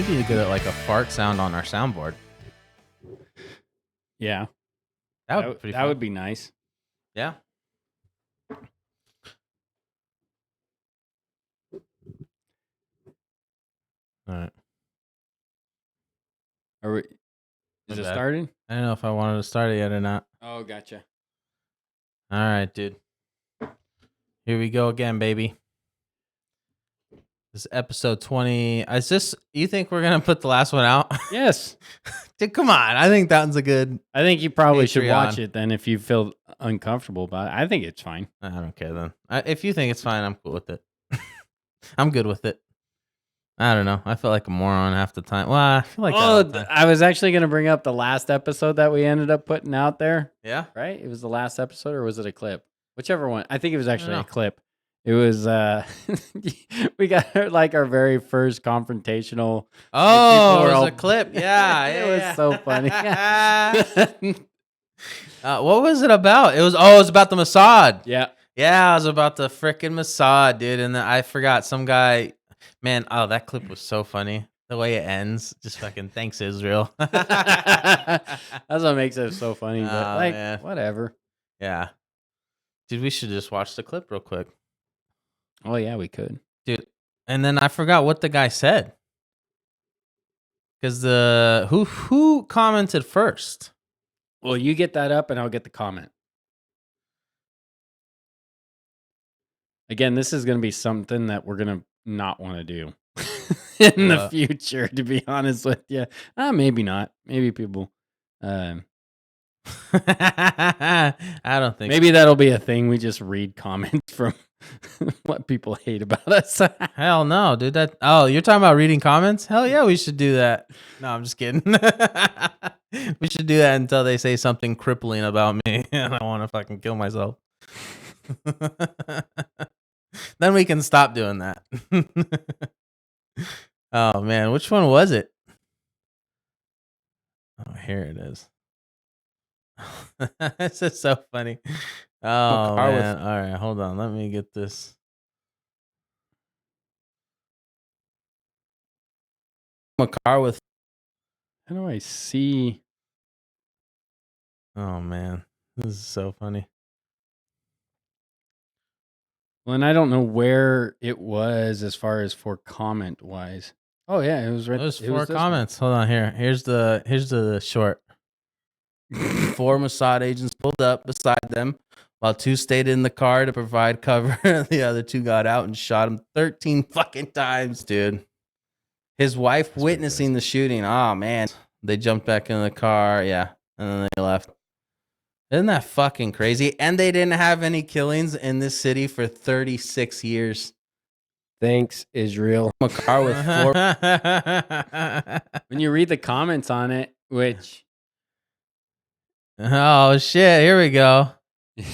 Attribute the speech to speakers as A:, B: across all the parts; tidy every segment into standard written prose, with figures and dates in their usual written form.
A: need to get like a fart sound on our soundboard.
B: Yeah.
A: That would be pretty fun.
B: That would be nice.
A: Yeah. All right.
B: Is it starting?
A: I don't know if I wanted to start it yet or not.
B: Oh, gotcha.
A: All right, dude. Here we go again, baby. This is episode 20. You think we're going to put the last one out?
B: Yes.
A: Dude, come on. I think that one's a good.
B: I think you probably should
A: Patreon.
B: watch it then if you feel uncomfortable about it. I think it's fine.
A: I don't care then. If you think it's fine, I'm cool with it. I'm good with it. I don't know. I feel like a moron half the time. Well, I feel like
B: I was actually going to bring up the last episode that we ended up putting out there.
A: Yeah.
B: Right? It was the last episode, or was it a clip? Whichever one. I think it was actually a clip. It was we got like our very first confrontational.
A: Oh, it was a clip. Yeah,
B: it was so funny.
A: What was it about? It was about the Mossad.
B: Yeah.
A: Yeah, it was about the frickin' Mossad, dude. And I forgot some guy. Man, that clip was so funny. The way it ends, just fucking thanks, Israel.
B: That's what makes it so funny. But whatever.
A: Yeah. Dude, we should just watch the clip real quick.
B: Oh, yeah, we could.
A: Dude, and then I forgot what the guy said. Because who commented first?
B: Well, you get that up and I'll get the comment. Again, this is going to be something that we're going to not want to do in the future, to be honest with you. Maybe not. Maybe people...
A: I don't think
B: maybe that'll be a thing. We just read comments from what people hate about us.
A: Hell no, dude. You're talking about reading comments? Hell yeah, we should do that. No, I'm just kidding. We should do that until they say something crippling about me and I want to fucking kill myself. Then we can stop doing that. Oh man, which one was it? Oh, here it is. This is so funny. Oh man. All right, hold on. Let me get this. A car with.
B: How do I see?
A: Oh man, this is so funny.
B: Well, and I don't know where it was as far as for comment wise. Oh yeah, it was right.
A: It was 4 comments. Hold on here. Here's the short. 4 Mossad agents pulled up beside them while 2 stayed in the car to provide cover. The other 2 got out and shot him 13 fucking times, dude. His wife witnessing the shooting. Oh man, they jumped back in the car. Yeah, and then they left. Isn't that fucking crazy? And they didn't have any killings in this city for 36 years.
B: Thanks, Israel.
A: A car with 4.
B: When you read the comments on it, which.
A: Oh shit! Here we go. You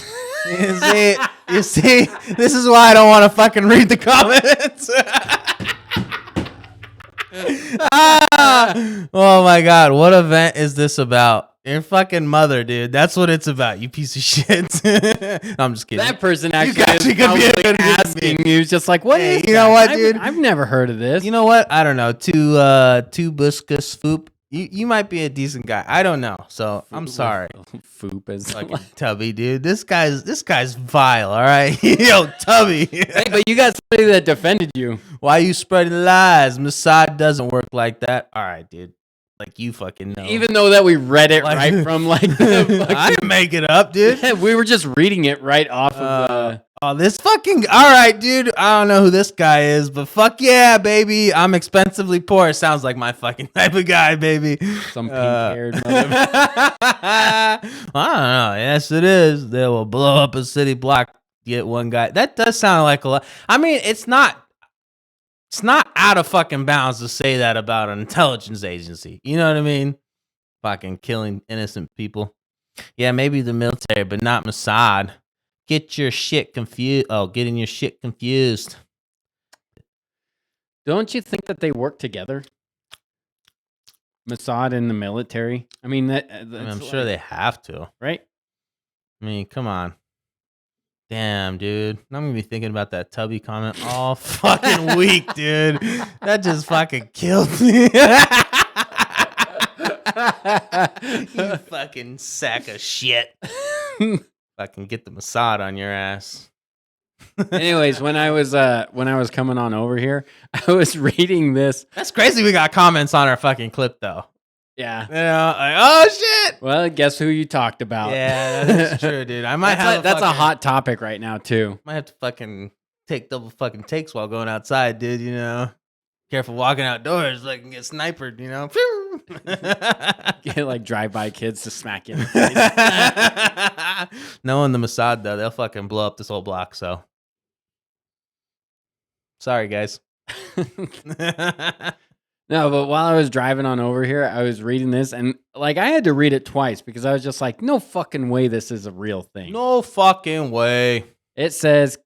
A: see, this is why I don't want to fucking read the comments. Oh my god, what event is this about? Your fucking mother, dude. That's what it's about, you piece of shit. I'm just kidding.
B: That person actually could be asking you, just like, what is
A: you know what, dude?
B: I've never heard of this.
A: You know what? I don't know. To Buscus Foop. You might be a decent guy. I don't know. So I'm sorry.
B: Foop is
A: like Tubby, dude. This guy's vile. All right, yo, Tubby.
B: Hey, but you got somebody that defended you.
A: Why you spreading lies? Mossad doesn't work like that. All right, dude. Like you fucking know.
B: Even though that we read it right from like the
A: I didn't make it up, dude.
B: Yeah, we were just reading it right off of
A: this fucking all right, dude. I don't know who this guy is, but fuck yeah, baby. I'm expensively poor. Sounds like my fucking type of guy, baby.
B: Some pink-haired mother.
A: I don't know. Yes, it is. They will blow up a city block, get one guy. That does sound like a lot. I mean, it's not out of fucking bounds to say that about an intelligence agency. You know what I mean? Fucking killing innocent people. Yeah, maybe the military, but not Mossad. Get your shit confused. Oh, getting your shit confused.
B: Don't you think that they work together? Mossad and the military? I mean, I'm
A: sure they have to.
B: Right?
A: I mean, come on. Damn, dude. I'm gonna be thinking about that Tubby comment all fucking week, dude. That just fucking killed me. You fucking sack of shit. Fucking get the Mossad on your ass.
B: Anyways, when I was coming on over here, I was reading this.
A: That's crazy. We got comments on our fucking clip though.
B: Yeah.
A: You know, like, oh shit.
B: Well, guess who you talked about?
A: Yeah, that's true, dude. I might
B: that's a hot topic right now too.
A: Might have to fucking take double fucking takes while going outside, dude. You know, careful walking outdoors, like and get sniped. You know,
B: Get like drive-by kids to smack you in the face.
A: Knowing the Mossad though, they'll fucking blow up this whole block. So, sorry guys.
B: No, but while I was driving on over here, I was reading this, and like I had to read it twice because I was just like, no fucking way this is a real thing.
A: No fucking way.
B: It says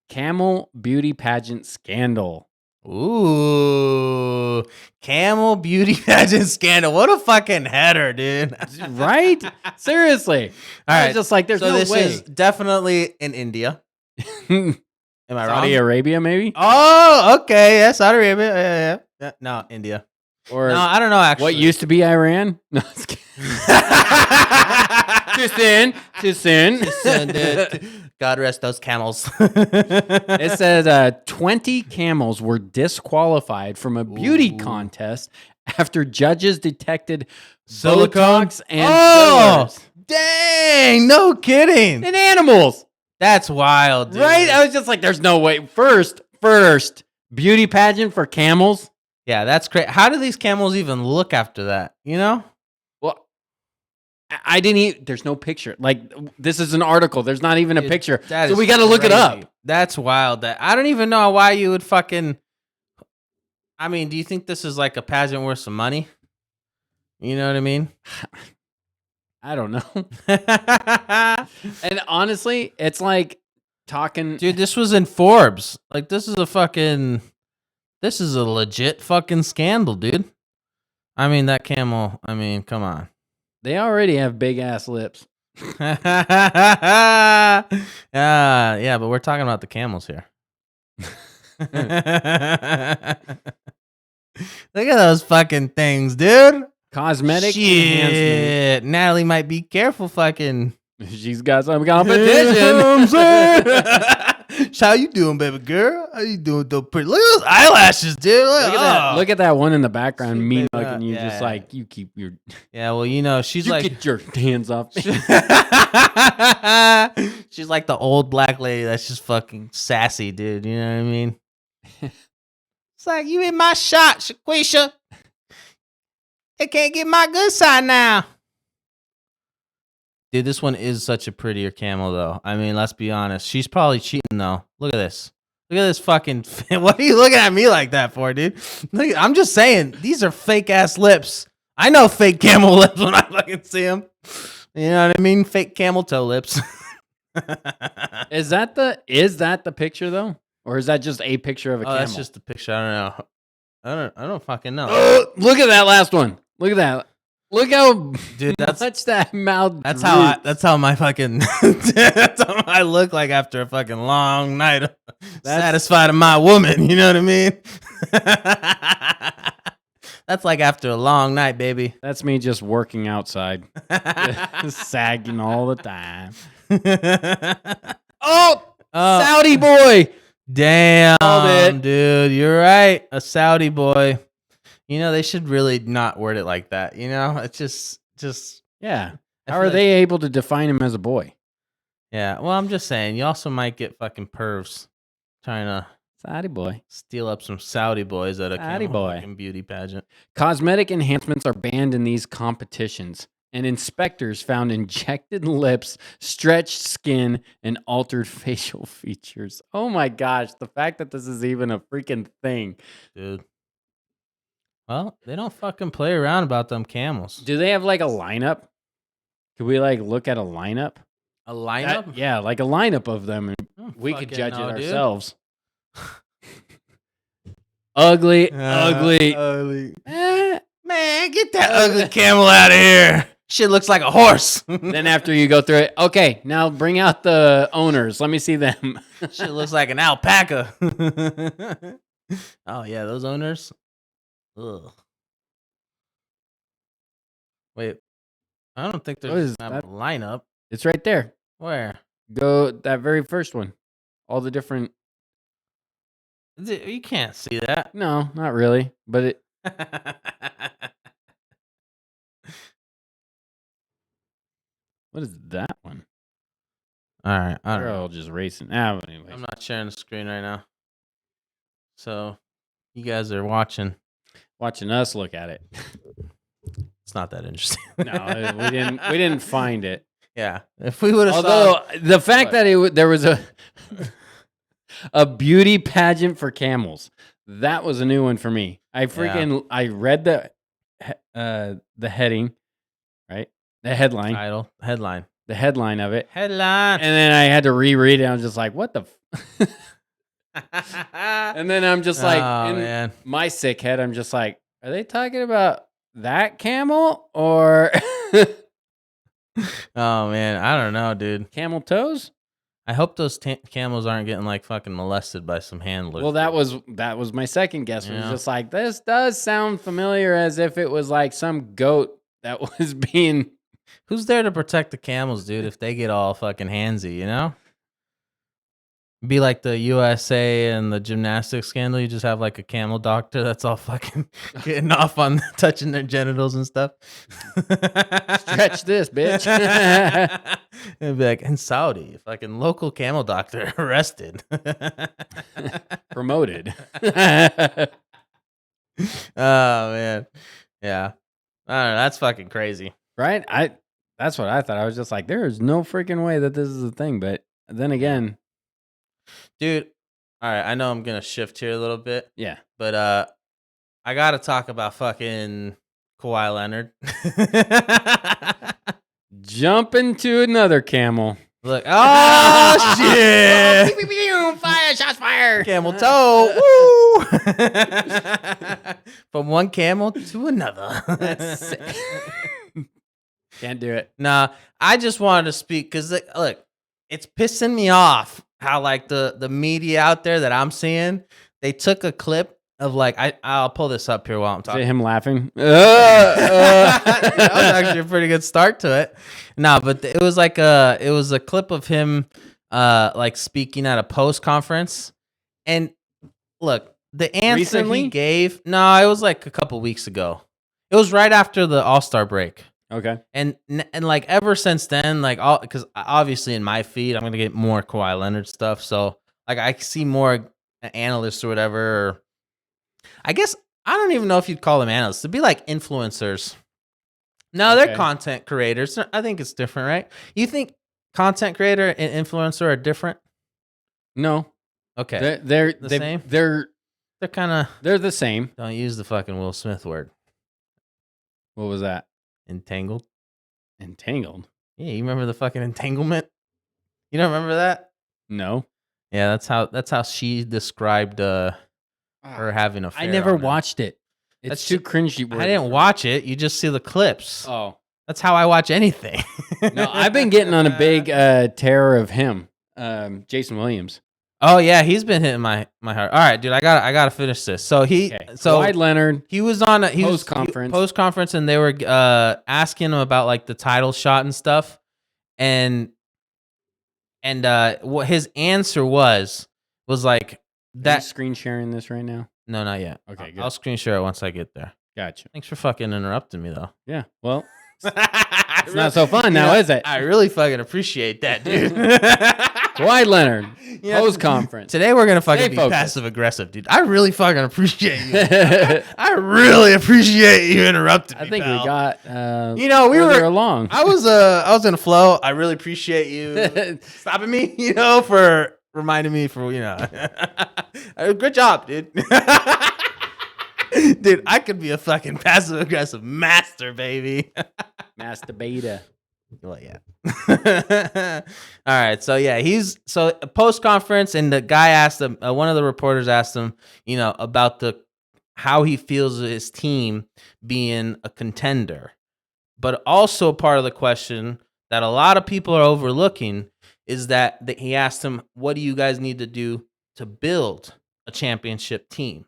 B: Camel beauty pageant scandal.
A: Ooh, Camel beauty pageant scandal. What a fucking header, dude.
B: Right? Seriously.
A: All right.
B: I was just like, there's no
A: this
B: way.
A: is definitely in India. Am I wrong?
B: Saudi Arabia, maybe?
A: Oh, okay. Yeah, Saudi Arabia. Yeah. No, India.
B: Or
A: no, I don't know actually.
B: What used to be Iran? No, it's Too soon,
A: dude. God rest those camels.
B: It says 20 camels were disqualified from a beauty contest after judges detected Botox and fillers.
A: Dang, no kidding.
B: In animals.
A: That's wild, dude.
B: Right? I was just like, there's no way. First, beauty pageant for camels.
A: Yeah, that's great. How do these camels even look after that? You know?
B: Well, I didn't even, there's no picture. Like, this is an article. There's not even a picture. So we got to look it up.
A: That's wild. That I don't even know why you would fucking. I mean, do you think this is like a pageant worth some money? You know what I mean?
B: I don't know. And honestly, it's like talking.
A: Dude, this was in Forbes. Like, this is a legit fucking scandal, dude. I mean, that camel, come on.
B: They already have big ass lips.
A: Yeah, but we're talking about the camels here. Look at those fucking things, dude.
B: Cosmetic enhancement.
A: Natalie might be careful fucking.
B: She's got some competition.
A: How you doing, baby girl? How you doing, though? Pretty. Look at those eyelashes, dude.
B: Look at that one in the background, mean looking. You just like you keep your.
A: Yeah, well, you know she's like
B: get your hands off.
A: She's like the old black lady that's just fucking sassy, dude. You know what I mean? It's like you in my shot, Shaquisha. They can't get my good side now. Dude, this one is such a prettier camel, though. I mean, let's be honest. She's probably cheating, though. Look at this. Look at this fucking... What are you looking at me like that for, dude? Look, I'm just saying, these are fake-ass lips. I know fake camel lips when I fucking see them. You know what I mean? Fake camel toe lips.
B: Is that the picture, though? Or is that just a picture of a camel?
A: That's just a picture. I don't know. I don't fucking know.
B: Look at that last one. Look at that. Look how
A: dude,
B: much that mouth.
A: That's how my fucking that's how I look like after a fucking long night of satisfied of my woman, you know what I mean? That's like after a long night, baby.
B: That's me just working outside. Sagging all the time. Saudi boy.
A: Damn, dude, you're right. A Saudi boy. You know, they should really not word it like that. You know, it's just
B: yeah. How are they able to define him as a boy?
A: Yeah, well, I'm just saying, you also might get fucking pervs trying to
B: Saudi boy
A: steal up some Saudi boys at a fucking beauty pageant.
B: Cosmetic enhancements are banned in these competitions, and inspectors found injected lips, stretched skin, and altered facial features. Oh my gosh, the fact that this is even a freaking thing,
A: dude. Well, they don't fucking play around about them camels.
B: Do they have like a lineup? Could we like look at a lineup?
A: A lineup?
B: Yeah, like a lineup of them, and we could judge it ourselves. Ugly.
A: Man, get that ugly camel out of here. Shit looks like a horse.
B: Then after you go through it, okay, now bring out the owners. Let me see them.
A: Shit looks like an alpaca. Oh yeah, those owners. Ugh. Wait, I don't think
B: What
A: there's
B: is
A: a
B: that?
A: lineup.
B: It's right there.
A: Where?
B: Go that very first one. All the different.
A: You can't see that.
B: No, not really. But it. What is that one?
A: All right, I don't
B: They're
A: know.
B: all just racing. Ah, but
A: I'm
B: anyways.
A: not sharing the screen right now. So, you guys are watching.
B: Watching us look at it.
A: It's not that interesting.
B: No, we didn't find it.
A: Yeah, if we would have.
B: Although the fact that there was a beauty pageant for camels, that was a new one for me. I read the heading, right? The headline,
A: headline,
B: the headline of it,
A: headline,
B: and then I had to reread it. I was just like, "What the?" And then I'm just like,
A: man.
B: my sick head, I'm just like, "Are they talking about that camel or
A: Oh man, I don't know, dude.
B: camel toes?"
A: I hope those camels aren't getting like fucking molested by some handlers.
B: Well, that was my second guess. It was
A: Yeah.
B: just like, this does sound familiar, as if it was like some goat that was being.
A: Who's there to protect the camels, dude? If they get all fucking handsy, you know. Be like the USA and the gymnastics scandal. You just have like a camel doctor that's all fucking getting off on touching their genitals and stuff.
B: Stretch this, bitch.
A: And be like, in Saudi, fucking local camel doctor arrested.
B: Promoted.
A: Oh man, yeah. I don't know. That's fucking crazy,
B: Right? That's what I thought. I was just like, there is no freaking way that this is a thing. But then again,
A: dude. All right, I know I'm gonna shift here a little bit.
B: yeah.
A: But I gotta talk about fucking Kawhi Leonard.
B: Jump into another camel.
A: Look, oh shit!
B: Fire! Shots fired!
A: Camel toe. Woo! From one camel to another.
B: That's sick. Can't do it.
A: Nah, I just wanted to speak because look, it's pissing me off how like the media out there that I'm seeing, they took a clip of like I'll pull this up here while I'm
B: Is
A: talking.
B: it him laughing?
A: That was actually a pretty good start to it. No, but it was a clip of him like speaking at a post conference. And look, the answer
B: Recently?
A: he gave, no, it was like a couple weeks ago. It was right after the All-Star break.
B: Okay.
A: And like ever since then, like all because obviously in my feed I'm gonna get more Kawhi Leonard stuff. So like I see more analysts or whatever. Or I guess I don't even know if you'd call them analysts. It'd be like influencers. No, they're
B: Okay.
A: content creators. I think it's different, right? You think content creator and influencer are different?
B: No.
A: Okay,
B: They're
A: The same?
B: They're
A: kind of.
B: the same.
A: Don't use the fucking Will Smith word.
B: What was that?
A: Entangled.
B: Entangled?
A: Yeah, you remember the fucking entanglement? You don't remember that?
B: No.
A: Yeah, that's how she described her having a.
B: I never watched it. It's
A: That's
B: too
A: ju-
B: cringy.
A: I didn't watch it. You just see the clips.
B: Oh.
A: That's how I watch anything.
B: No, I've been getting on a big terror of him. Jason Williams.
A: Oh yeah, he's been hitting my heart. All right, dude, I gotta finish this. So
B: Kawhi Leonard.
A: he was on a
B: Post-conference.
A: post conference, and they were asking him about like the title shot and stuff, and what his answer was like
B: Are you
A: that.
B: screen sharing this right now?
A: No, not yet.
B: Okay, good.
A: I'll screen share it once I get there.
B: Gotcha.
A: Thanks for fucking interrupting me though.
B: Yeah. Well,
A: It's
B: not so fun now, is it?
A: I really fucking appreciate that, dude.
B: Kawhi Leonard.
A: Yeah,
B: Post conference.
A: Today we're gonna fucking
B: Stay
A: be
B: focused.
A: passive aggressive, dude. I really fucking appreciate you. I really appreciate you interrupting me.
B: I think
A: pal.
B: we got.
A: You know, we
B: further
A: were
B: along.
A: I was in a flow. I really appreciate you stopping me. You know, for reminding me good job, dude. Dude, I could be a fucking passive aggressive master, baby.
B: Masturbator.
A: Well, yeah. All right. So yeah, post conference, and the guy asked him. One of the reporters asked him, you know, about how he feels his team being a contender, But also part of the question that a lot of people are overlooking is that he asked him, what do you guys need to do to build a championship team?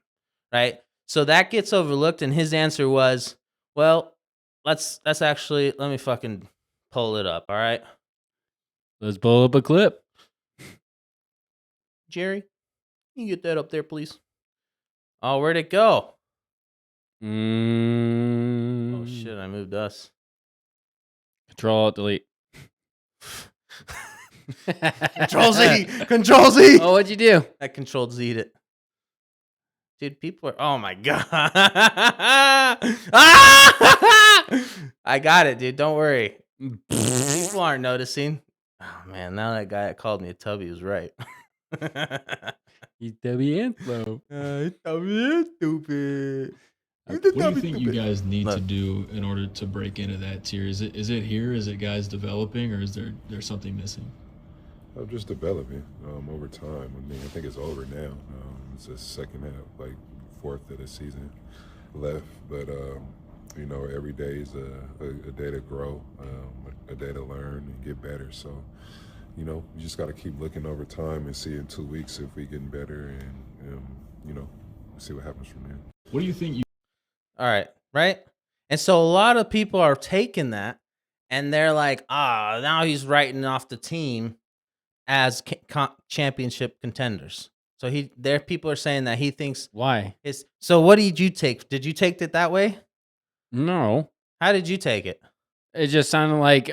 A: Right? So that gets overlooked, and his answer was, well, let me fucking pull it up, all right?
B: Let's pull up a clip.
A: Jerry, can you get that up there, please? Oh, where'd it go? Oh, shit, I moved us.
B: Control-Alt-Delete.
A: Control Z! Control Z!
B: Oh, what'd you do?
A: I Control Z'd it. Dude, people are... Oh, my God. Ah! I got it, dude. Don't worry. People aren't noticing. Oh, man. Now that guy that called me a tubby was right.
B: He's Debbie Anslow.
A: Tubby is stupid.
C: What do you think you guys need to do in order to break into that tier? Is it here? Is it guys developing, or is there something missing?
D: I'm just developing over time. I mean, I think it's over now. It's the second half, like fourth of the season left. But you know, every day is a day to grow, a day to learn and get better. So, you know, you just got to keep looking over time and see in 2 weeks if we getting better, and you know, see what happens from there.
C: What do you think?
A: All right, right? And so a lot of people are taking that, and they're like, now he's writing off the team as championship contenders. So people are saying that he thinks
B: Why?
A: So what did you take? Did you take it that way?
B: No.
A: How did you take it?
B: It just sounded like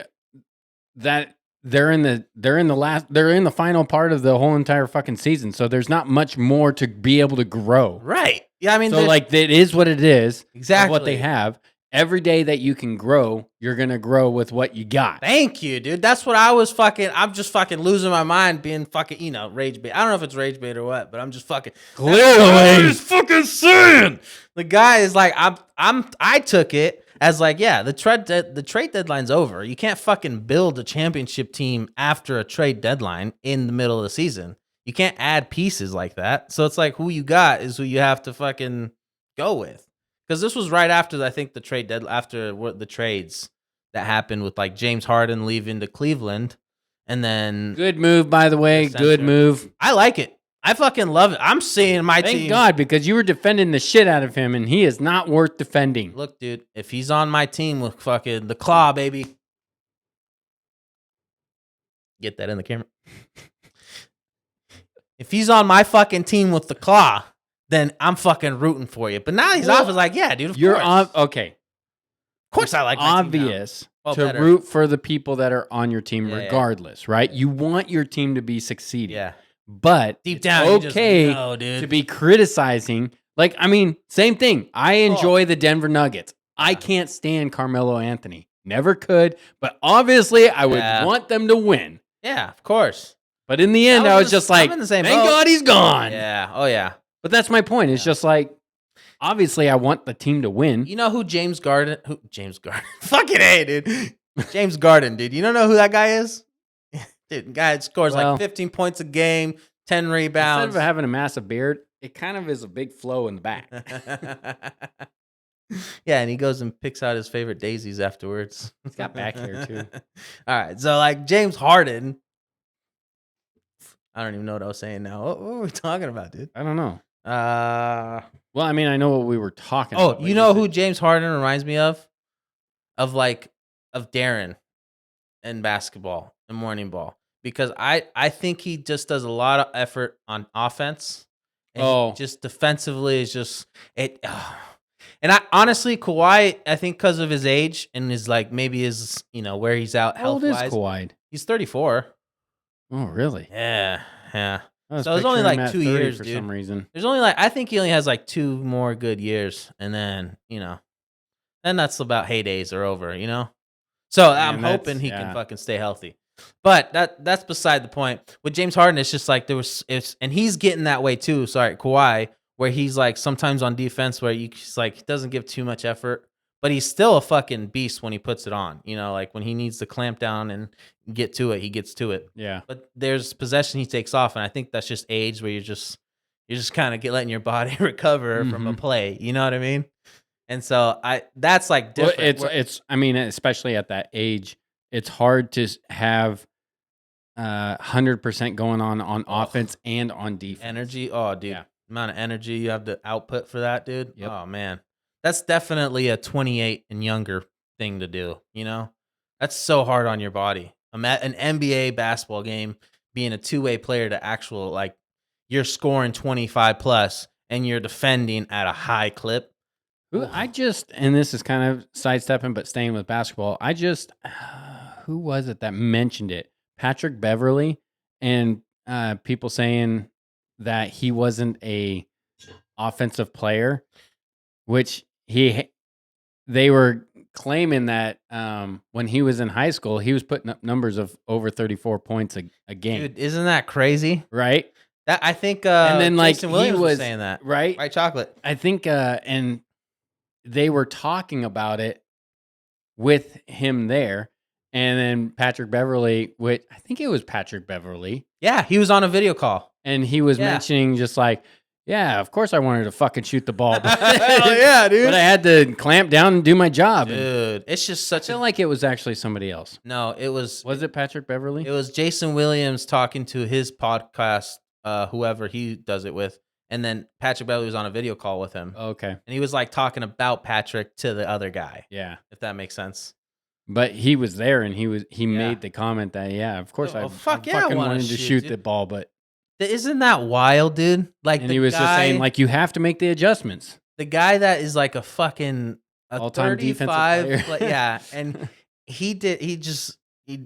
B: that they're in the final part of the whole entire fucking season. So there's not much more to be able to grow.
A: Right. Yeah, I mean,
B: so like it is what it is.
A: Exactly
B: what they have. Every day that you can grow, you're gonna grow with what you got.
A: Thank you, dude. That's what I'm just fucking losing my mind, being fucking, rage bait. I don't know if it's rage bait or what, but I'm just fucking
B: clearly
A: just fucking saying. The guy is like, I took it as like, yeah, the trade deadline's over. You can't fucking build a championship team after a trade deadline in the middle of the season. You can't add pieces like that. So it's like, who you got is who you have to fucking go with. Because this was right after, I think, after the trades that happened with like James Harden leaving to Cleveland, and then
B: good move, by the way. Good move.
A: I like it. I fucking love it. I'm seeing my team.
B: Thank God, because you were defending the shit out of him, and he is not worth defending.
A: Look, dude, if he's on my team with fucking the claw, baby, get that in the camera. If he's on my fucking team with the claw, then I'm fucking rooting for you. But now he's off. Is like, yeah, dude, of course.
B: Okay.
A: Of course I like my
B: obvious
A: team
B: to root for the people that are on your team regardless, right?
A: Yeah.
B: You want your team to be succeeding.
A: Yeah.
B: But
A: deep down,
B: okay
A: dude.
B: to be criticizing. Like, I mean, same thing. I enjoy the Denver Nuggets. I can't stand Carmelo Anthony. Never could. But obviously, I would want them to win.
A: Yeah, of course.
B: But in the end, I was just like, thank God he's gone.
A: Yeah. Oh, yeah.
B: But that's my point. It's just like, obviously, I want the team to win.
A: You know who James Garden? Fucking A, dude. James Garden, dude. You don't know who that guy is? Dude, guy scores like 15 points a game, 10 rebounds.
B: Instead of having a massive beard, it kind of is a big flow in the back.
A: Yeah, and he goes and picks out his favorite daisies afterwards.
B: He's got back hair, too.
A: All right, so like James Harden. I don't even know what I was saying now. What were we talking about, dude?
B: I don't know.
A: Well,
B: I mean, I know what we were talking about.
A: Oh, you know who James Harden reminds me of? Of Darren in basketball and morning ball. Because I think he just does a lot of effort on offense. And just defensively is just it. And I honestly, Kawhi, I think because of his age and his maybe his where he's out health wise.
B: How old is Kawhi?
A: He's 34.
B: Oh, really?
A: Yeah.
B: So
A: it's only like 2 years
B: for
A: dude.
B: some reason.
A: There's only I think he only has like 2 more good years, and then then that's about heydays are over, So I'm hoping he can fucking stay healthy. But that's beside the point. With James Harden, it's just like and he's getting that way too. Sorry, Kawhi, where he's like sometimes on defense where he's like he doesn't give too much effort, but he's still a fucking beast when he puts it on. Like when he needs to clamp down and get to it, he gets to it.
B: Yeah.
A: But there's possession he takes off, and I think that's just age where you're just kind of letting your body recover from a play. You know what I mean? And so that's like different.
B: It's I mean, especially at that age, it's hard to have 100% going on offense and on defense.
A: Energy. Oh, dude.
B: Yeah.
A: Amount of energy you have to output for that, dude.
B: Yep.
A: Oh, man. That's definitely a 28 and younger thing to do, you know? That's so hard on your body. An NBA basketball game being a two-way player to actual, like, you're scoring 25 plus and you're defending at a high clip.
B: And this is kind of sidestepping, but staying with basketball, who was it that mentioned it? Patrick Beverly, and people saying that he wasn't a offensive player, which they were claiming that when he was in high school, he was putting up numbers of over 34 points a game.
A: Dude, isn't that crazy?
B: Right?
A: That I think
B: and then like
A: Jason Williams
B: he was
A: saying that.
B: Right?
A: White chocolate.
B: I think and they were talking about it with him there. And then Patrick Beverly, which I think it was Patrick Beverly.
A: Yeah, he was on a video call.
B: And he was mentioning just like, yeah, of course I wanted to fucking shoot the ball. But,
A: Hell yeah, dude.
B: but I had to clamp down and do my job.
A: Dude, it's just
B: I
A: such
B: feel like it was actually somebody else.
A: No, it was...
B: Was it Patrick Beverly?
A: It was Jason Williams talking to his podcast, whoever he does it with. And then Patrick Beverly was on a video call with him.
B: Okay.
A: And he was like talking about Patrick to the other guy.
B: Yeah.
A: If that makes sense.
B: But he was there and he made the comment that, of course I fucking wanted to shoot the ball, but
A: isn't that wild, dude? Like,
B: and he was just saying, like, you have to make the adjustments.
A: The guy that is like a fucking
B: all-time
A: 35
B: defensive player.
A: Yeah, and he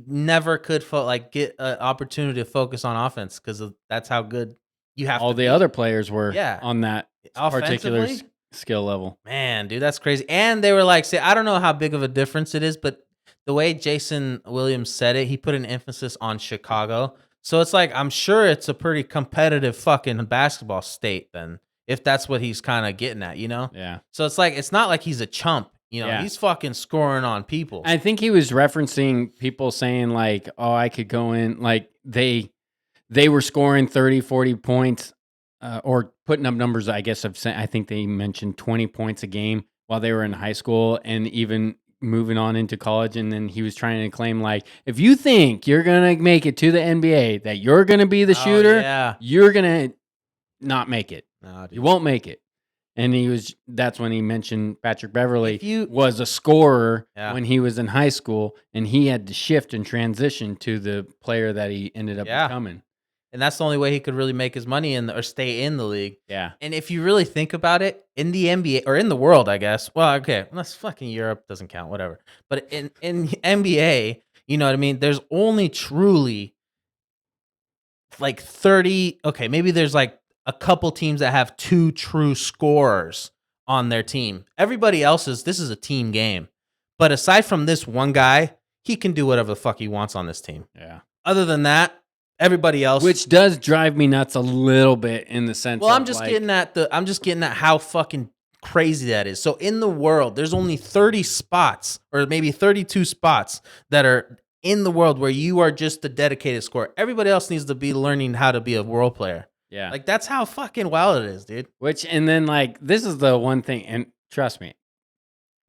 A: never could get an opportunity to focus on offense because that's how good you have.
B: All
A: to
B: the
A: be.
B: Other players were on that particular skill level.
A: Man, dude, that's crazy. And they were like, I don't know how big of a difference it is, but the way Jason Williams said it, he put an emphasis on Chicago. So it's like, I'm sure it's a pretty competitive fucking basketball state then, if that's what he's kind of getting at, you know?
B: Yeah.
A: So it's like, it's not like he's a chump, you know? He's fucking scoring on people.
B: I think he was referencing people saying like, oh, I could go in, like they were scoring 30, 40 points or putting up numbers, I guess I think they mentioned 20 points a game while they were in high school and even moving on into college. And then he was trying to claim like, if you think you're going to make it to the NBA, that you're going to be the shooter, you're going to not make it.
A: No,
B: you won't make it. And that's when he mentioned Patrick Beverly was a scorer when he was in high school, and he had to shift and transition to the player that he ended up becoming.
A: And that's the only way he could really make his money or stay in the league.
B: Yeah.
A: And if you really think about it, in the NBA or in the world, I guess. Well, okay, unless fucking Europe doesn't count, whatever. But in NBA, you know what I mean? There's only truly like 30. Okay, maybe there's like a couple teams that have 2 true scorers on their team. Everybody else's, this is a team game. But aside from this one guy, he can do whatever the fuck he wants on this team.
B: Yeah.
A: Other than that, everybody else,
B: which does drive me nuts a little bit in the sense.
A: Well, I'm just getting at how fucking crazy that is. So in the world, there's only 30 spots or maybe 32 spots that are in the world where you are just the dedicated scorer. Everybody else needs to be learning how to be a world player.
B: Yeah.
A: Like that's how fucking wild it is, dude.
B: And then like, this is the one thing, and trust me,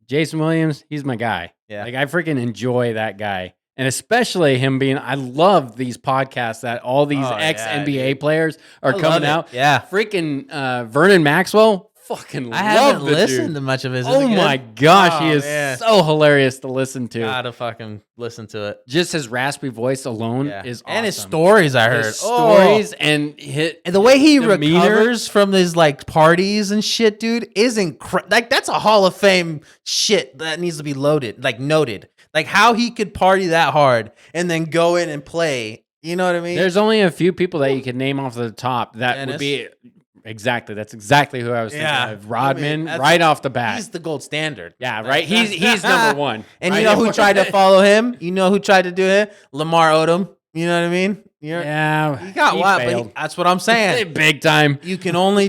B: Jason Williams, he's my guy.
A: Yeah.
B: Like I freaking enjoy that guy. And especially him I love these podcasts that all these ex-NBA players are coming out.
A: Yeah.
B: Freaking Vernon Maxwell, fucking
A: I haven't
B: the
A: listened
B: dude.
A: to much of his.
B: Oh my gosh, he is so hilarious to listen to.
A: Gotta fucking listen to it.
B: Just his raspy voice alone is awesome.
A: And his stories I heard.
B: Stories and
A: the way he recovers from his like parties and shit, dude, is incredible. Like that's a Hall of Fame shit that needs to be noted. Like how he could party that hard and then go in and play. You know what I mean?
B: There's only a few people that you could name off the top that would be exactly. That's exactly who I was thinking of. Rodman, right off the bat.
A: He's the gold standard.
B: Yeah, right. He's number one.
A: And you know who tried to follow him? You know who tried to do it? Lamar Odom. You know what I mean? He got wild, but that's what I'm saying.
B: Big time.
A: You can only.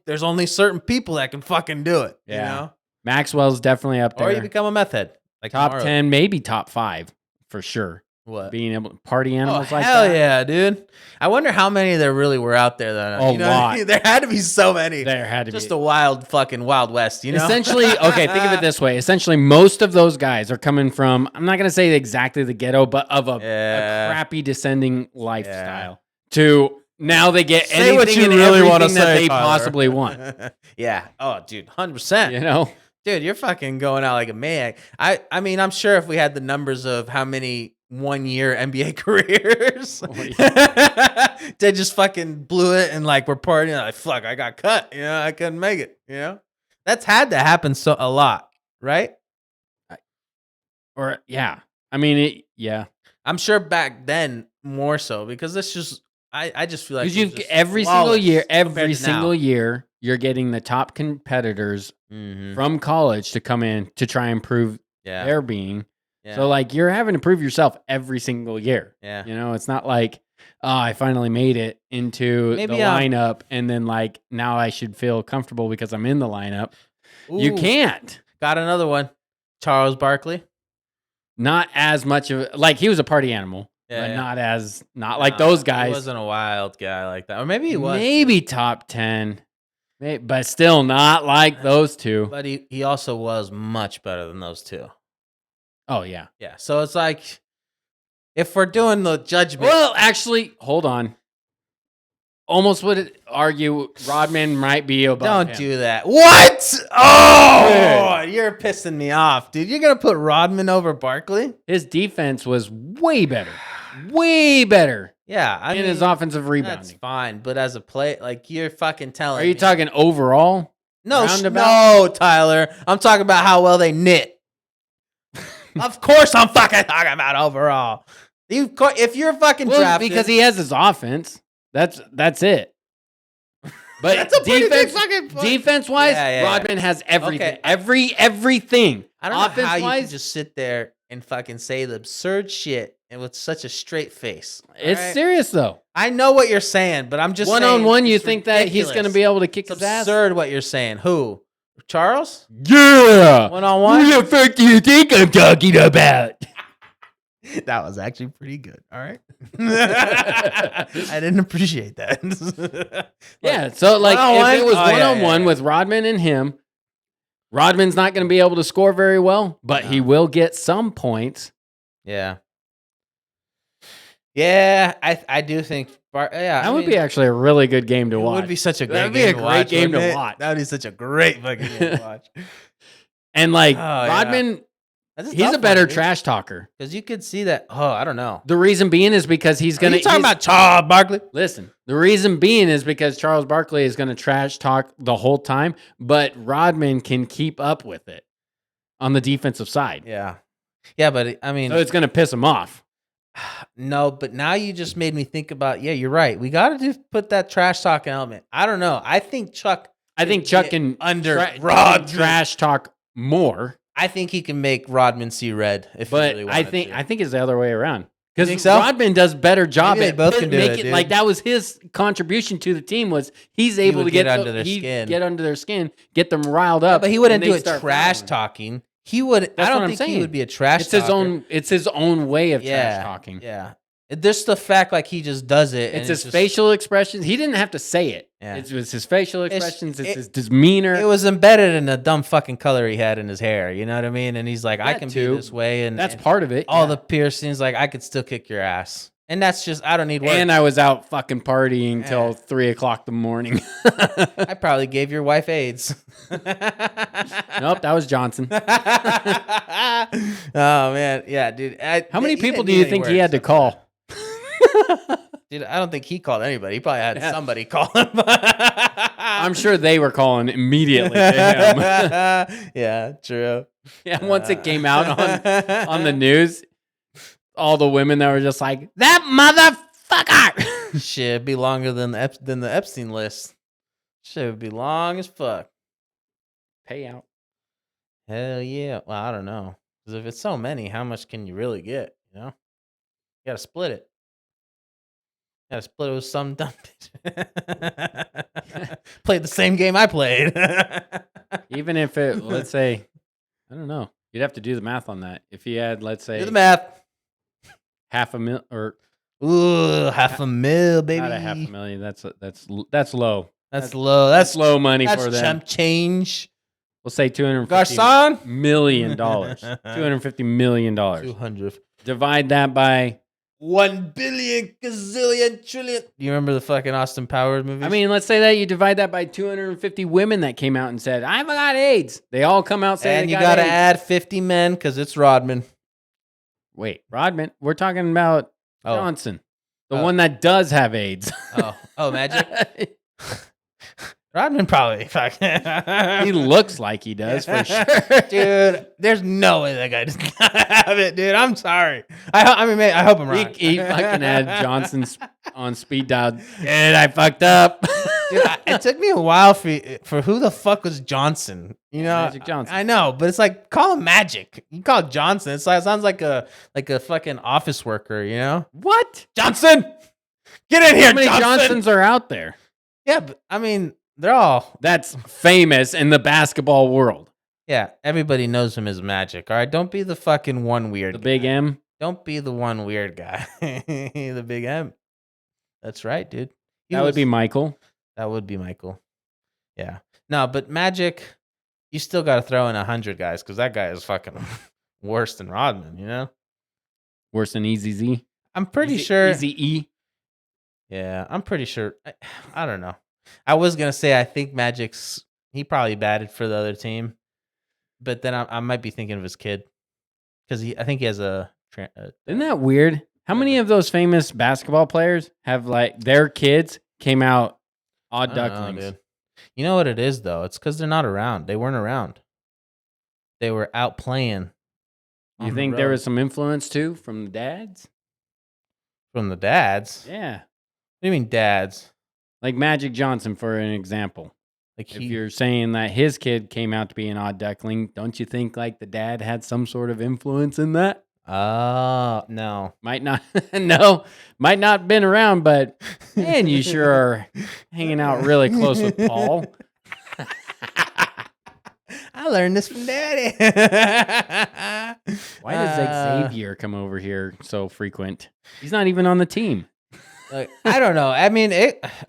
A: There's only certain people that can fucking do it.
B: Yeah.
A: You know?
B: Maxwell's definitely up there.
A: Or you become a meth head. Like
B: top 10, maybe top 5 for sure.
A: What?
B: Being able to party animals like
A: hell
B: that.
A: yeah, dude. I wonder how many there really were out there. That
B: A
A: you know
B: lot.
A: what I mean? There had to be so many.
B: There had to
A: Just
B: be.
A: a wild fucking Wild West, you know?
B: Essentially, okay, think of it this way. Essentially, most of those guys are coming from, I'm not going to say exactly the ghetto, but of a crappy descending lifestyle to now they get
A: Say what
B: anything
A: you
B: and
A: really wanna
B: everything that
A: say,
B: they
A: Tyler.
B: possibly want.
A: Yeah. Oh, dude, 100%.
B: You know?
A: Dude, you're fucking going out like a maniac. I mean, I'm sure if we had the numbers of how many 1-year NBA careers, they just fucking blew it and like we're partying like fuck, I got cut. You know, I couldn't make it. You know, that's had to happen a lot, right?
B: Or, yeah. I mean, yeah.
A: I'm sure back then more so because it's just I just feel like
B: Because you
A: it's just
B: every
A: flawless compared to now.
B: year, you're getting the top competitors
A: Mhm.
B: from college to come in to try and prove
A: Yeah.
B: their being.
A: Yeah.
B: So like you're having to prove yourself every single year.
A: Yeah.
B: You know, it's not like, oh, I finally made it into
A: Maybe,
B: the lineup and then like now I should feel comfortable because I'm in the lineup. You
A: Ooh,
B: can't.
A: Got another one. Charles Barkley.
B: Not as much of like he was a party animal,
A: Yeah,
B: but
A: yeah.
B: not like those
A: He
B: guys.
A: wasn't a wild guy like that. Or maybe he was.
B: Maybe top 10. But still not like those two.
A: But he also was much better than those two.
B: Oh yeah.
A: Yeah. So it's like if we're doing the judgment.
B: Well, actually, hold on. Almost would argue Rodman might be above
A: Don't
B: him.
A: do that. What? Oh, you're pissing me off, dude. You're gonna put Rodman over Barkley?
B: His defense was way better. Way better.
A: Yeah, I
B: in
A: mean,
B: his offensive
A: that's
B: rebounding.
A: fine. But as a play, like you're fucking telling
B: Are you
A: me.
B: talking overall?
A: No,
B: roundabout?
A: no, Tyler. I'm talking about how well they knit. Of course, I'm fucking talking about overall. If you're fucking drafted,
B: because he has his offense. That's it. But
A: That's a pretty big fucking point.
B: defense wise,
A: Yeah, yeah, yeah.
B: Rodman has everything.
A: Okay.
B: Everything.
A: I don't know how you can
B: Offense-wise,
A: just sit there and fucking say the absurd shit and with such a straight face.
B: it's
A: alright?
B: serious though.
A: I know what you're saying, but I'm just
B: One
A: saying
B: on one, you
A: it's
B: think that he's
A: ridiculous.
B: going to be able to kick
A: It's
B: his ass?
A: absurd what you're saying. Who? Charles?
B: Yeah.
A: One on one?
B: Who the fuck do you think I'm talking about?
A: That was actually pretty good. All right. I didn't appreciate that.
B: Yeah, so like
A: one-on-one?
B: if it was
A: Oh, yeah,
B: one-on-one
A: yeah.
B: with Rodman and him, Rodman's not going to be able to score very well, but he
A: No.
B: will get some points.
A: Yeah. Yeah, I do think.
B: That would be actually a really good game to
A: It
B: watch.
A: would be such a great
B: That'd be
A: game
B: a
A: to
B: great
A: watch.
B: game to
A: wouldn't it?
B: watch.
A: That would be such a great fucking game to watch.
B: And like
A: Oh, yeah.
B: Rodman,
A: That's
B: he's a better trash talker.
A: because you could see that. Oh, I don't know.
B: The reason being is because he's
A: Are
B: going
A: you talking about Charles Barkley?
B: Listen, the reason being is because Charles Barkley is going to trash talk the whole time, but Rodman can keep up with it on the defensive side.
A: Yeah, yeah, but I mean,
B: So it's going to piss him off.
A: no. But now you just made me think about. Yeah, you're right. We got to put that trash talking element. I don't know. I think Chuck
B: can
A: under
B: can
A: Rodman.
B: trash talk more,
A: I think he can make Rodman see red if
B: but
A: he really wanted to.
B: I think it's the other way around.
A: think
B: Because
A: so?
B: Rodman does better job
A: Maybe they
B: at
A: both can do
B: make
A: it, dude.
B: like that was his contribution to the team was he's able
A: would
B: to
A: get
B: get
A: under their skin.
B: get under their skin, get them riled up.
A: But he wouldn't
B: and
A: do
B: they
A: it
B: start
A: trash
B: fouling.
A: talking. He would.
B: That's
A: I
B: what
A: don't
B: I'm
A: think he
B: saying.
A: would be a trash.
B: It's his
A: talker.
B: own. It's his own way of
A: Yeah,
B: trash talking.
A: Yeah. Just the fact like he just does it.
B: It's
A: and
B: his
A: just-
B: facial expressions. He didn't have to say it.
A: Yeah.
B: It was his facial expressions. It's
A: it-
B: his demeanor.
A: It was embedded in the dumb fucking color he had in his hair. You know what I mean? And he's like, I
B: That
A: can
B: too.
A: be this way, and
B: That's
A: and
B: part of it.
A: all
B: yeah.
A: the piercings. Like I could still kick your ass, and that's just I don't need work.
B: And I was out fucking partying
A: Yeah.
B: till 3:00 in the morning.
A: I probably gave your wife AIDS.
B: Nope, that was Johnson.
A: Oh man, yeah, dude.
B: How many
A: he
B: people
A: didn't
B: do
A: need
B: you
A: any
B: think he
A: work,
B: had to
A: so-
B: call?
A: Dude, I don't think he called anybody. He probably had
B: Yeah.
A: somebody call him.
B: I'm sure they were calling immediately to him.
A: Yeah, true.
B: Yeah, once it came out on the news, all the women that were just like, that motherfucker.
A: Shit, it'd be longer than the Epstein list. Shit would be long as fuck.
B: Payout.
A: Hell yeah. Well, I don't know. Because if it's so many, how much can you really get? You know? You gotta split it. You gotta split it with some dumb bitch. Played the same game I played.
B: Even if it, let's say, I don't know. You'd have to do the math on that. If he had, let's say,
A: Do the math.
B: $500,000 or
A: Ooh, $500,000, baby.
B: not $500,000. That's low.
A: That's low.
B: That's low money
A: That's
B: for them.
A: chump change.
B: We'll say $250
A: Garcon?
B: million. $250 million.
A: 200.
B: Divide that by.
A: 1 billion, gazillion, trillion. Do you remember the fucking Austin Powers movies?
B: I mean, let's say that you divide that by 250 women that came out and said, "I've got AIDS." They all come out saying,
A: and
B: they
A: you
B: got
A: gotta
B: AIDS.
A: add 50 men because it's Rodman.
B: Wait, Rodman? We're talking about
A: Oh.
B: Johnson, the
A: Oh.
B: one that does have AIDS.
A: Oh, Magic. Rodman probably.
B: He looks like he does for sure.
A: Dude, there's no way that guy does not have it, dude. I'm sorry. I hope I'm wrong.
B: He fucking had Johnson on speed dial. And I fucked up.
A: Dude, it took me a while for who the fuck was Johnson. You know,
B: Magic Johnson.
A: I know, but it's like call him Magic. You call it Johnson. It sounds like a fucking office worker. You know,
B: What?
A: Johnson, get in here.
B: How many
A: Johnson.
B: Johnsons are out there?
A: Yeah, but I mean, they're all.
B: That's famous in the basketball world.
A: Yeah, everybody knows him as Magic. All right, don't be the fucking one weird.
B: The
A: guy.
B: Big M.
A: Don't be the one weird guy. The Big M. That's right, dude.
B: That would be Michael.
A: That would be Michael. Yeah. No, but Magic, you still got to throw in 100 guys because that guy is fucking worse than Rodman. You know.
B: Worse than Easy Z.
A: I'm pretty sure.
B: Easy E.
A: Yeah, I'm pretty sure. I don't know. I was gonna say I think he probably batted for the other team, but then I might be thinking of his kid because I think he has a.
B: Isn't that weird? How many of those famous basketball players have like their kids came out odd
A: I don't know,
B: ducklings?
A: dude. You know what it is though? It's because they're not around. They weren't around. They were out playing.
B: You think there was some influence too from the dads?
A: From the dads?
B: Yeah.
A: What do you mean dads?
B: Like Magic Johnson, for an example.
A: Like
B: If you're saying that his kid came out to be an odd duckling, don't you think like the dad had some sort of influence in that?
A: Oh, no.
B: Might not. No, might not been around, but man, you sure are hanging out really close with Paul.
A: I learned this from Daddy.
B: Why does Xavier come over here so frequent? He's not even on the team.
A: I don't know. I mean,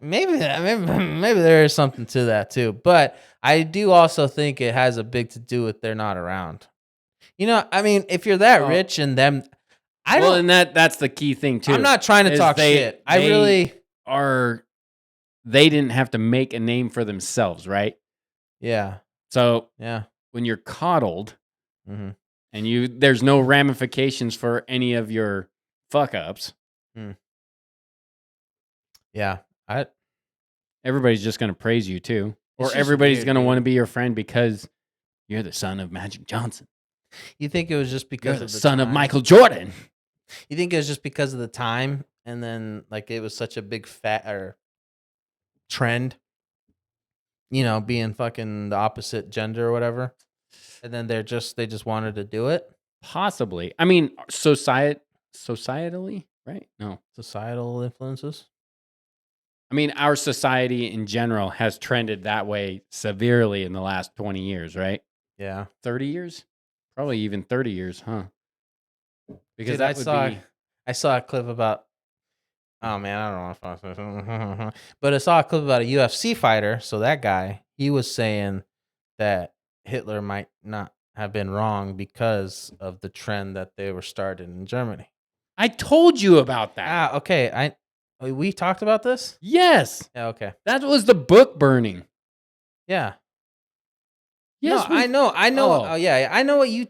A: maybe there is something to that too. But I do also think it has a big to do with they're not around. You know, I mean, if you're that rich and them,
B: and that's the key thing too.
A: I'm not trying to talk shit. I really
B: are. They didn't have to make a name for themselves, right?
A: Yeah.
B: So
A: Yeah.
B: when you're coddled,
A: Mm-hmm.
B: and there's no ramifications for any of your fuck ups.
A: Yeah.
B: Everybody's just going to praise you too. Or
A: just
B: everybody's
A: weird,
B: going to
A: dude.
B: want to be your friend because you're the son of Magic Johnson.
A: You think it was just because
B: You're
A: of
B: the
A: the
B: son of
A: time?
B: Michael Jordan.
A: You think it was just because of the time, and then like it was such a big trend, you know, being fucking the opposite gender or whatever, and then they just wanted to do it.
B: Possibly. I mean, societally, right? No.
A: Societal influences.
B: I mean, our society in general has trended that way severely in the last 20 years, right?
A: Yeah.
B: 30 years? Probably even 30 years, huh? Because
A: Dude,
B: that would be...
A: I saw a clip about. Oh man, I don't know if but I saw a clip about a UFC fighter. So that guy, he was saying that Hitler might not have been wrong because of the trend that they were started in Germany.
B: I told you about that.
A: Okay. We talked about this.
B: Yes.
A: Yeah. Okay.
B: That was the book burning.
A: Yeah.
B: Yes.
A: No, I know.
B: Oh.
A: Oh yeah. I know what you.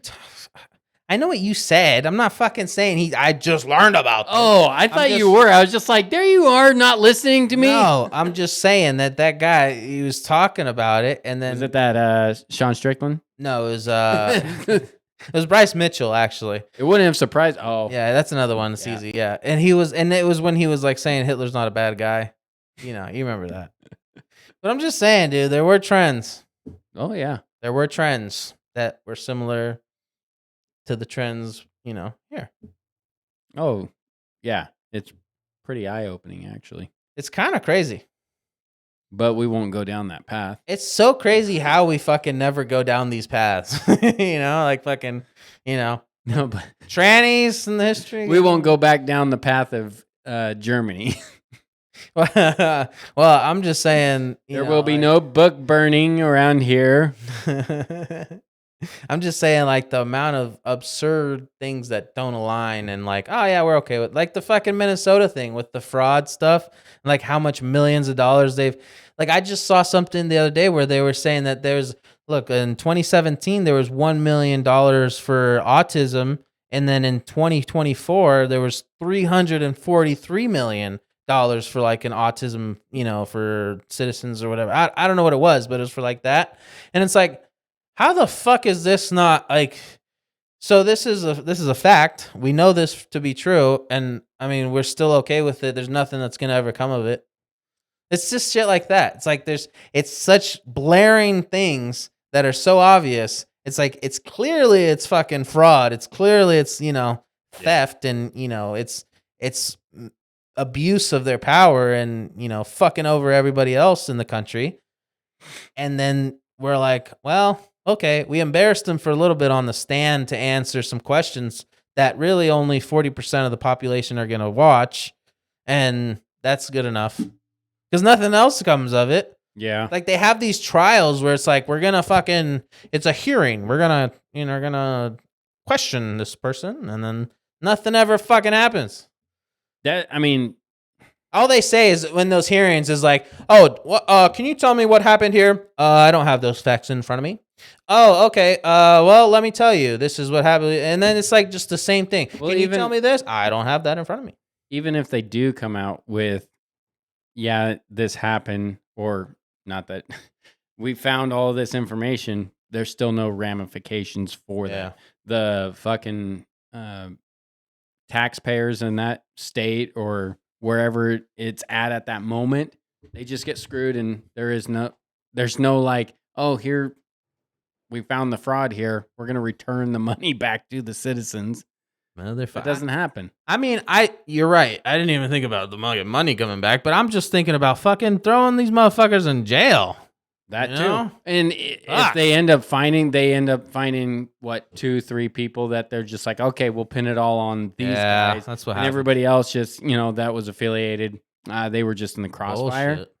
A: I know what you said. I'm not fucking saying I just learned about this.
B: Oh, I thought you were. I was just like, there you are, not listening to me.
A: No, I'm just saying that guy, he was talking about it, and then
B: Is it that Sean Strickland?
A: no, it was it was Bryce Mitchell actually.
B: It wouldn't have surprised. Oh,
A: Yeah, that's another one. It's
B: Yeah.
A: easy. Yeah, and it was when he was like saying Hitler's not a bad guy. You know, you remember that. But I'm just saying, dude, there were trends.
B: oh yeah.
A: There were trends that were similar to the trends, you know, here.
B: Oh, yeah. It's pretty eye opening, actually.
A: It's kind of crazy.
B: But we won't go down that path.
A: It's so crazy how we fucking never go down these paths. You know, like fucking, you know,
B: No, but
A: trannies in the history.
B: we won't go back down the path of Germany.
A: Well, I'm just saying
B: There will be no book burning around here.
A: I'm just saying, like, the amount of absurd things that don't align, and like, oh yeah, we're okay with, like, the fucking Minnesota thing with the fraud stuff, and like how much millions of dollars they've, like, I just saw something the other day where they were saying that look, in 2017 there was $1 million for autism, and then in 2024 there was $343 million for like an autism, for citizens or whatever. I don't know what it was, but it was for like that, and it's like, how the fuck is this not like? So this is a fact. We know this to be true, and I mean we're still okay with it. There's nothing that's gonna ever come of it. It's just shit like that. It's like it's such blaring things that are so obvious. It's like it's fucking fraud. It's clearly theft, and it's abuse of their power, and fucking over everybody else in the country. And then we're like, well, okay, we embarrassed them for a little bit on the stand to answer some questions that really only 40% of the population are going to watch. And that's good enough because nothing else comes of it.
B: Yeah.
A: Like they have these trials where it's like, we're going to it's a hearing. We're going to, question this person, and then nothing ever fucking happens. All they say is when those hearings is like, oh, can you tell me what happened here? I don't have those facts in front of me. Oh, okay. Well, let me tell you. This is what happened. And then it's like just the same thing.
B: Well,
A: can you tell me this? I don't have that in front of me.
B: Even if they do come out with, yeah, this happened, or not that we found all this information, there's still no ramifications for that. The fucking taxpayers in that state or wherever it's at that moment, they just get screwed, and there's no like, oh, here we found the fraud here, we're gonna return the money back to the citizens. It doesn't happen. I mean,
A: you're right. I didn't even think about the money coming back, but I'm just thinking about fucking throwing these motherfuckers in jail.
B: That too. And if they end up finding what, 2-3 people that they're just like, okay, we'll pin it all on these guys.
A: That's what
B: and
A: happened.
B: Everybody else just, that was affiliated. They were just in the crossfire.
A: Bullshit.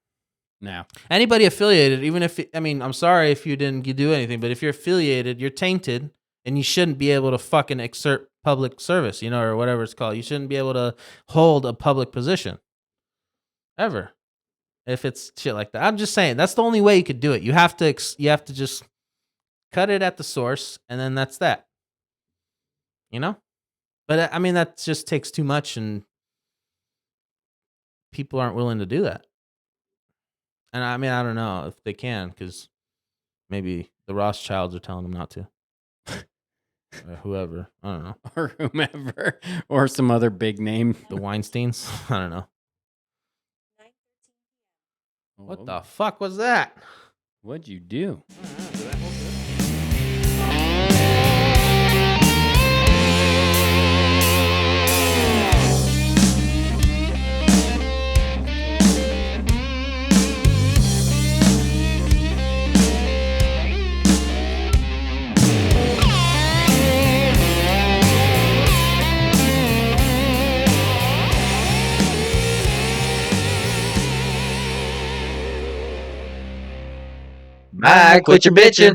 B: No.
A: Anybody affiliated, even if, I'm sorry if you didn't do anything, but if you're affiliated, you're tainted, and you shouldn't be able to fucking exert public service, or whatever it's called. You shouldn't be able to hold a public position. Ever. If it's shit like that. I'm just saying, that's the only way you could do it. You have to just cut it at the source, and then that's that. But I mean, that just takes too much, and people aren't willing to do that. And I mean, I don't know if they can, because maybe the Rothschilds are telling them not to. Or whoever. I don't know.
B: Or whomever. Or some other big name.
A: The Weinsteins. I don't know. What the fuck was that?
B: What'd you do?
E: Bye, quit your bitching.